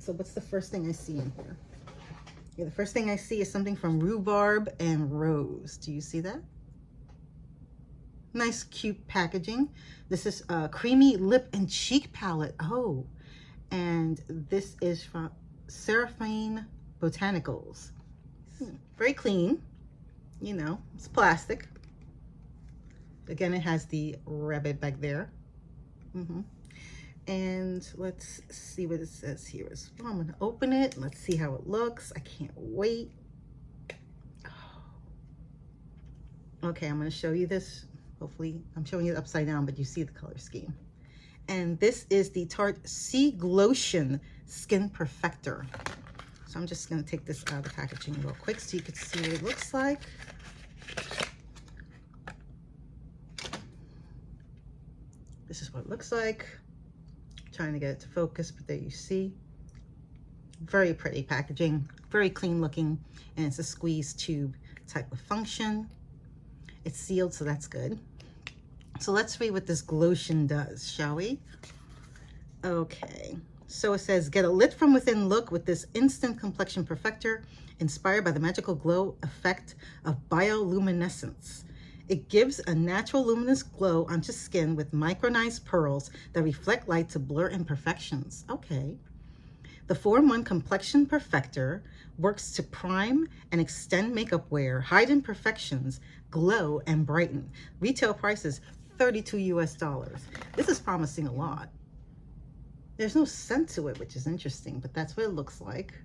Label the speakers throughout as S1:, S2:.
S1: So what's the first thing I see in here? Yeah, the first thing I see is something from Rhubarb and Rose. Do you see that? Nice, cute packaging. This is a creamy lip and cheek palette. Oh, and this is from Seraphine Botanicals. Very clean. You know, it's plastic. Again, it has the rabbit back there. And let's see what it says here as well. I'm gonna open it. Let's see how it looks. I can't wait. Okay, I'm gonna show you this. Hopefully, I'm showing it upside down, but you see the color scheme. And this is the Tarte SEA Glotion Skin Perfector. So I'm just gonna take this out of the packaging real quick so you can see what it looks like. This is what it looks like. Trying to get it to focus, but there you see. Very pretty packaging, very clean looking, and it's a squeeze tube type of function. It's sealed, so that's good. So let's read what this glotion does, shall we? Okay, so it says, get a lit from within look with this instant complexion perfector inspired by the magical glow effect of bioluminescence. It gives a natural luminous glow onto skin with micronized pearls that reflect light to blur imperfections. Okay. The 4-in-1 Complexion Perfector works to prime and extend makeup wear, hide imperfections, glow, and brighten. Retail price is $32 US. This is promising a lot. There's no scent to it, which is interesting, but that's what it looks like.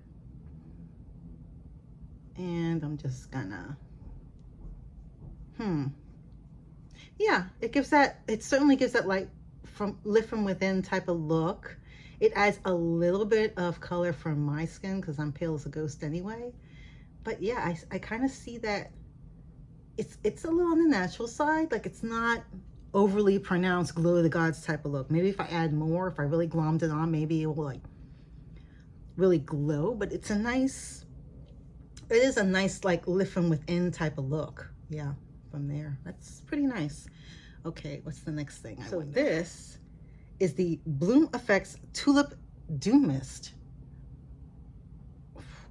S1: And I'm just gonna... Yeah, it gives that, it certainly gives that light from lift from within type of look. It adds a little bit of color for my skin because I'm pale as a ghost anyway. But yeah, I kind of see that it's a little on the natural side. Like, it's not overly pronounced glow of the gods type of look. Maybe if I add more, if I really glommed it on, maybe it will like really glow. But it's a nice, it is a nice like lift from within type of look. Yeah. From there, that's pretty nice. Okay, what's the next thing? So this is the Bloom Effects Tulip Dew Mist.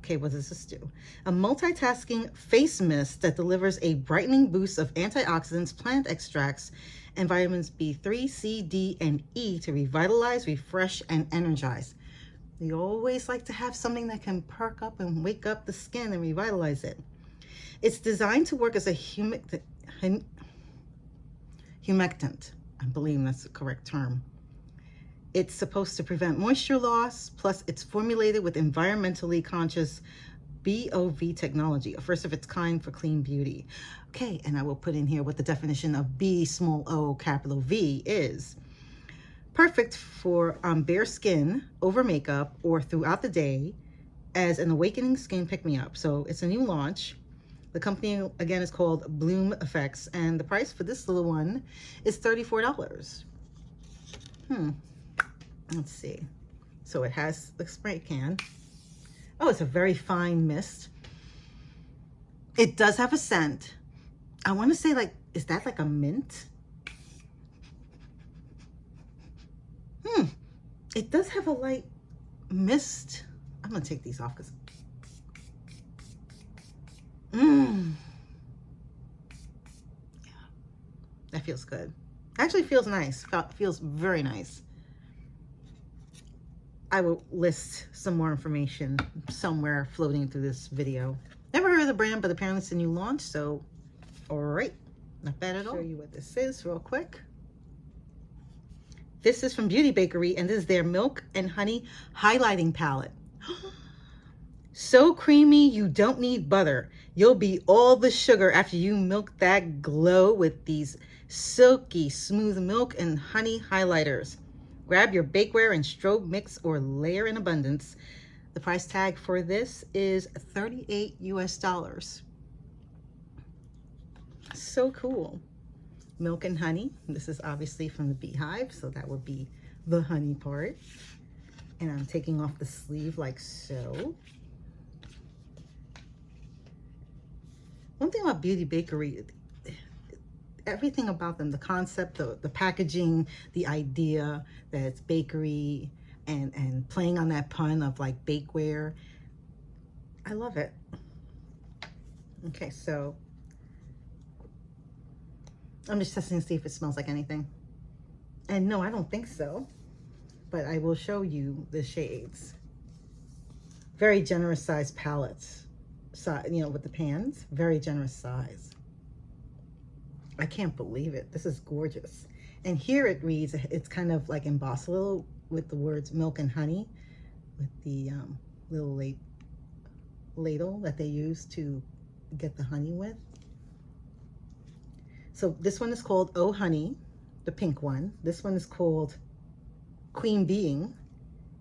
S1: Okay, what does this do? A multitasking face mist that delivers a brightening boost of antioxidants, plant extracts, and vitamins B3, C, D, and E to revitalize, refresh, and energize. You always like to have something that can perk up and wake up the skin and revitalize it. It's designed to work as a humectant. I believe that's the correct term. It's supposed to prevent moisture loss, plus it's formulated with environmentally conscious BOV technology, a first of its kind for clean beauty. Okay, and I will put in here what the definition of B small O capital V is. Perfect for bare skin, over makeup, or throughout the day as an awakening skin pick-me-up. So it's a new launch. The company, again, is called Bloom Effects, and the price for this little one is $34. Let's see. So it has the spray can. Oh, it's a very fine mist. It does have a scent. I want to say, like, is that like a mint? It does have a light mist. I'm going to take these off because... Yeah, that feels good. Actually feels nice. Feels very nice. I will list some more information somewhere floating through this video. Never heard of the brand, but apparently it's a new launch, so all right, not bad at all. Show you what this is real quick. This is from Beauty Bakery, and this is their Milk and Honey Highlighting Palette. So creamy, you don't need butter. You'll be all the sugar after you milk that glow with these silky smooth milk and honey highlighters. Grab your bakeware and strobe, mix, or layer in abundance. The price tag for this is $38 US. So cool. Milk and honey. This is obviously from the beehive, so that would be the honey part. And I'm taking off the sleeve like so. One thing about Beauty Bakery, everything about them, the concept, the packaging, the idea that it's bakery, and playing on that pun of like bakeware. I love it. Okay, so I'm just testing to see if it smells like anything. And no, I don't think so, but I will show you the shades. Very generous size palettes, so, you know, with the pans, very generous size. I can't believe it. This is gorgeous. And here it reads, it's kind of like embossed a little with the words milk and honey, with the little ladle that they use to get the honey with. So this one is called Oh Honey, the pink one. This one is called Queen Being.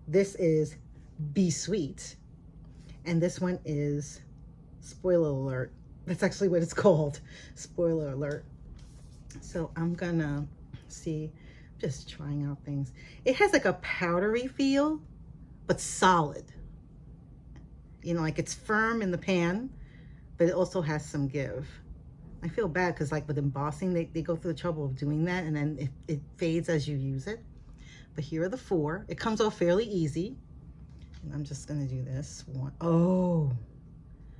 S1: This is Be Sweet. And this one is, spoiler alert, that's actually what it's called, spoiler alert. So I'm gonna see, just trying out things. It has like a powdery feel, but solid. You know, like it's firm in the pan, but it also has some give. I feel bad because like with embossing, they go through the trouble of doing that, and then it fades as you use it. But here are the four. It comes off fairly easy. And I'm just gonna do this one. Oh,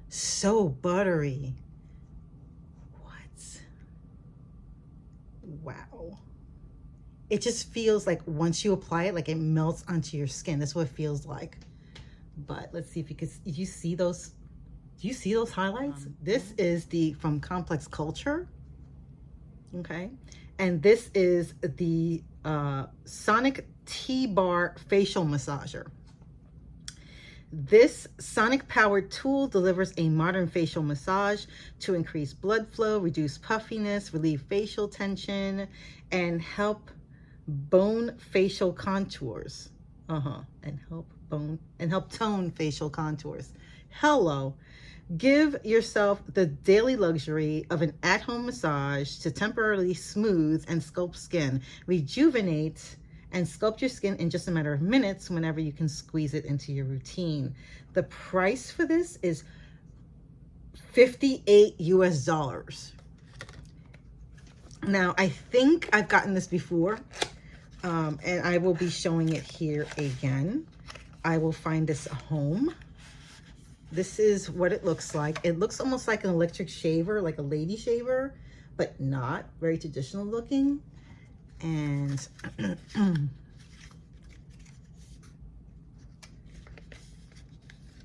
S1: so buttery. What? Wow. It just feels like once you apply it, like it melts onto your skin. That's what it feels like. But let's see if you can, you see those, do you see those highlights? This is the, from Complex Culture. Okay. And this is the Sonic T-Bar Facial Massager. This sonic powered tool delivers a modern facial massage to increase blood flow, reduce puffiness, relieve facial tension, and help bone facial contours. And help tone facial contours. Hello. Give yourself the daily luxury of an at-home massage to temporarily smooth and sculpt skin, rejuvenate and sculpt your skin in just a matter of minutes whenever you can squeeze it into your routine. The price for this is $58 US. Now, I think I've gotten this before, and I will be showing it here again. I will find this home. This is what it looks like. It looks almost like an electric shaver, like a lady shaver, but not. Very traditional looking. And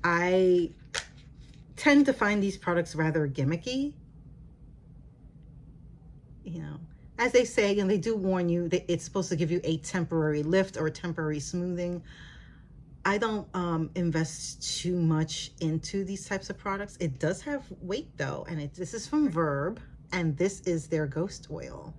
S1: I tend to find these products rather gimmicky. You know, as they say, and they do warn you that it's supposed to give you a temporary lift or a temporary smoothing. I don't invest too much into these types of products. It does have weight though, and this is from Verb, and this is their Ghost Oil.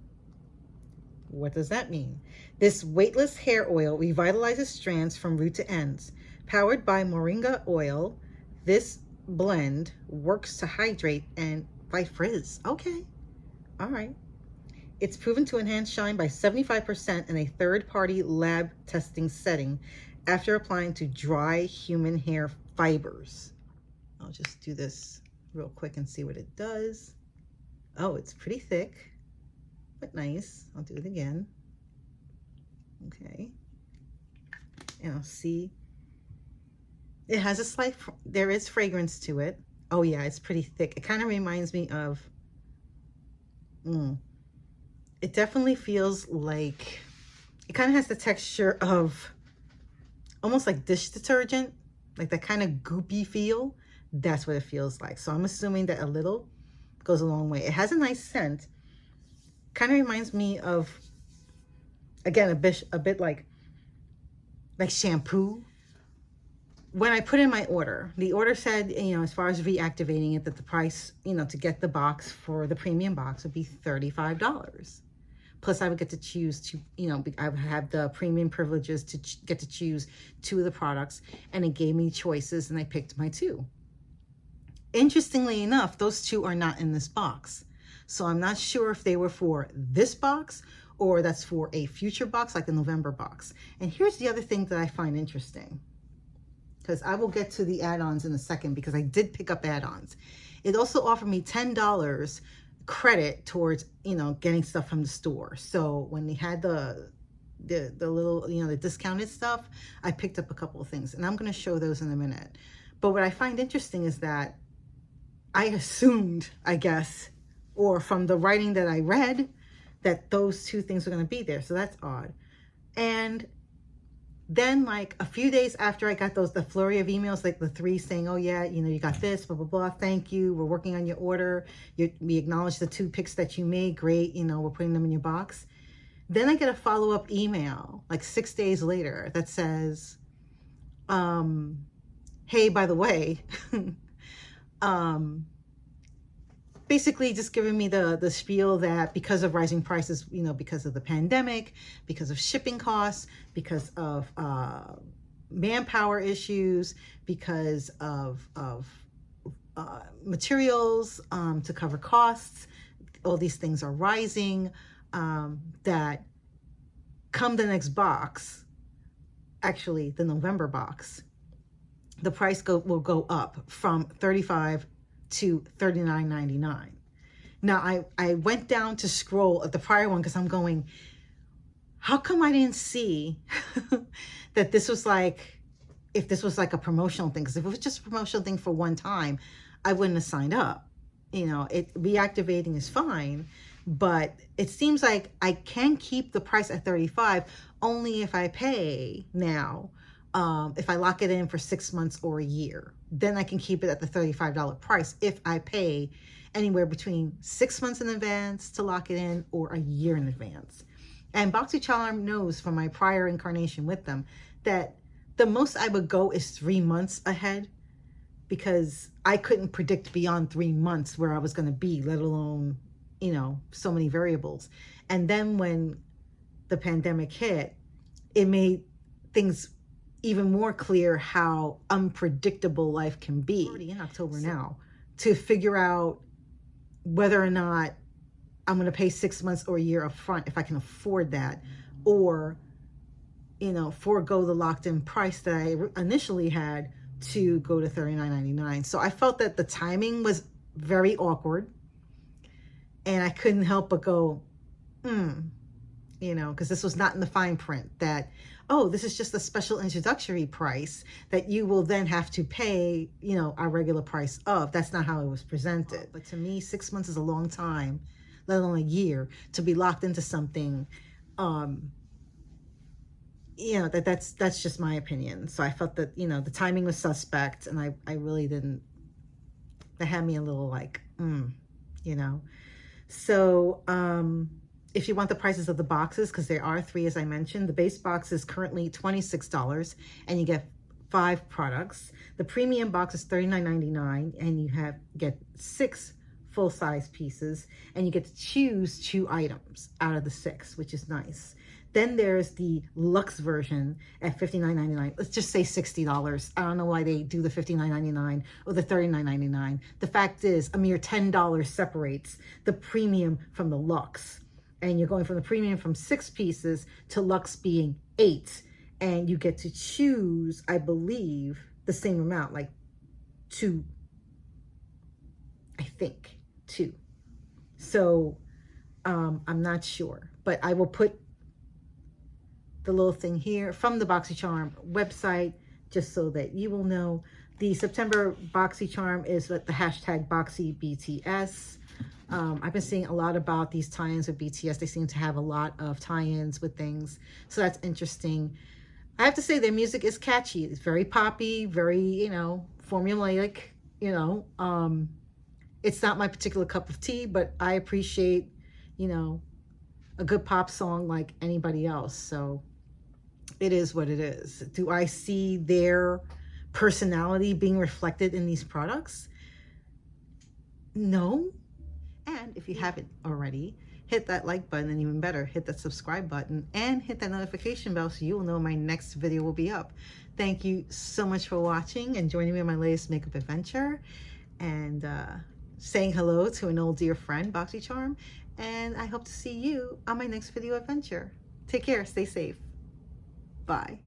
S1: What does that mean? This weightless hair oil revitalizes strands from root to ends. Powered by moringa oil, this blend works to hydrate and fight frizz. Okay, all right. It's proven to enhance shine by 75% in a third-party lab testing setting after applying to dry human hair fibers. I'll just do this real quick and see what it does. Oh, it's pretty thick, but nice. I'll do it again. Okay. And I'll see. It has a slight, there is fragrance to it. Oh yeah, it's pretty thick. It kind of reminds me of, it definitely feels like, it kind of has the texture of almost like dish detergent, like that kind of goopy feel. That's what it feels like. So I'm assuming that a little goes a long way. It has a nice scent. Kind of reminds me of, again, a bit like shampoo. When I put in my order, the order said, you know, as far as reactivating it, that the price, you know, to get the box for the premium box would be $35. Plus I would get to choose to, you know, I would have the premium privileges to get to choose 2 of the products, and it gave me choices and I picked my 2. Interestingly enough, those 2 are not in this box. So I'm not sure if they were for this box or that's for a future box, like the November box. And here's the other thing that I find interesting, because I will get to the add-ons in a second, because I did pick up add-ons. It also offered me $10 credit towards, you know, getting stuff from the store. So when they had the the little, you know, the discounted stuff, I picked up a couple of things, and I'm going to show those in a minute. But what I find interesting is that I assumed, I guess, or from the writing that I read, that those two things were going to be there. So that's odd. And then like a few days after I got the flurry of emails, like the 3 saying, oh yeah, you know, you got this, blah, blah, blah. Thank you. We're working on your order. We acknowledge the 2 picks that you made. Great. You know, we're putting them in your box. Then I get a follow-up email like 6 days later that says, hey, by the way, basically just giving me the spiel that because of rising prices, you know, because of the pandemic, because of shipping costs, because of manpower issues, because of materials to cover costs, all these things are rising, that come the next box, actually the November box, the price will go up from $35 to $39.99. Now I went down to scroll at the prior one because I'm going, how come I didn't see that this was like, if this was like a promotional thing? Because if it was just a promotional thing for one time, I wouldn't have signed up. You know, reactivating is fine, but it seems like I can keep the price at $35 only if I pay now. If I lock it in for 6 months or a year, then I can keep it at the $35 price if I pay anywhere between 6 months in advance to lock it in or a year in advance. And BoxyCharm knows from my prior incarnation with them that the most I would go is 3 months ahead, because I couldn't predict beyond 3 months where I was going to be, let alone, you know, so many variables. And then when the pandemic hit, it made things even more clear how unpredictable life can be. We're already in October now, to figure out whether or not I'm going to pay 6 months or a year up front if I can afford that, or, you know, forego the locked-in price that I initially had to go to $39.99. So I felt that the timing was very awkward, and I couldn't help but go, you know, because this was not in the fine print that, oh, this is just a special introductory price that you will then have to pay, you know, our regular price of. That's not how it was presented. But to me, 6 months is a long time, let alone a year, to be locked into something. You know, that's just my opinion. So I felt that, you know, the timing was suspect, and I really didn't, that had me a little like, you know. So, if you want the prices of the boxes, because there are 3, as I mentioned, the base box is currently $26 and you get 5 products. The premium box is $39.99 and you get 6 full-size pieces, and you get to choose 2 items out of the 6, which is nice. Then there's the luxe version at $59.99. Let's just say $60. I don't know why they do the $59.99 or the $39.99. The fact is, a mere $10 separates the premium from the luxe. And you're going from the premium from 6 pieces to luxe being 8. And you get to choose, I believe, the same amount, like 2, I think, 2. So I'm not sure, but I will put the little thing here from the BoxyCharm website, just so that you will know. The September BoxyCharm is with the hashtag BoxyBTS. I've been seeing a lot about these tie-ins with BTS. They seem to have a lot of tie-ins with things, so that's interesting. I have to say their music is catchy. It's very poppy, very, you know, formulaic, you know. It's not my particular cup of tea, but I appreciate, you know, a good pop song like anybody else. So it is what it is. Do I see their personality being reflected in these products? No. And if you haven't already, hit that like button, and even better, hit that subscribe button and hit that notification bell so you will know my next video will be up. Thank you so much for watching and joining me on my latest makeup adventure, and saying hello to an old dear friend, BoxyCharm, and I hope to see you on my next video adventure. Take care, stay safe. Bye.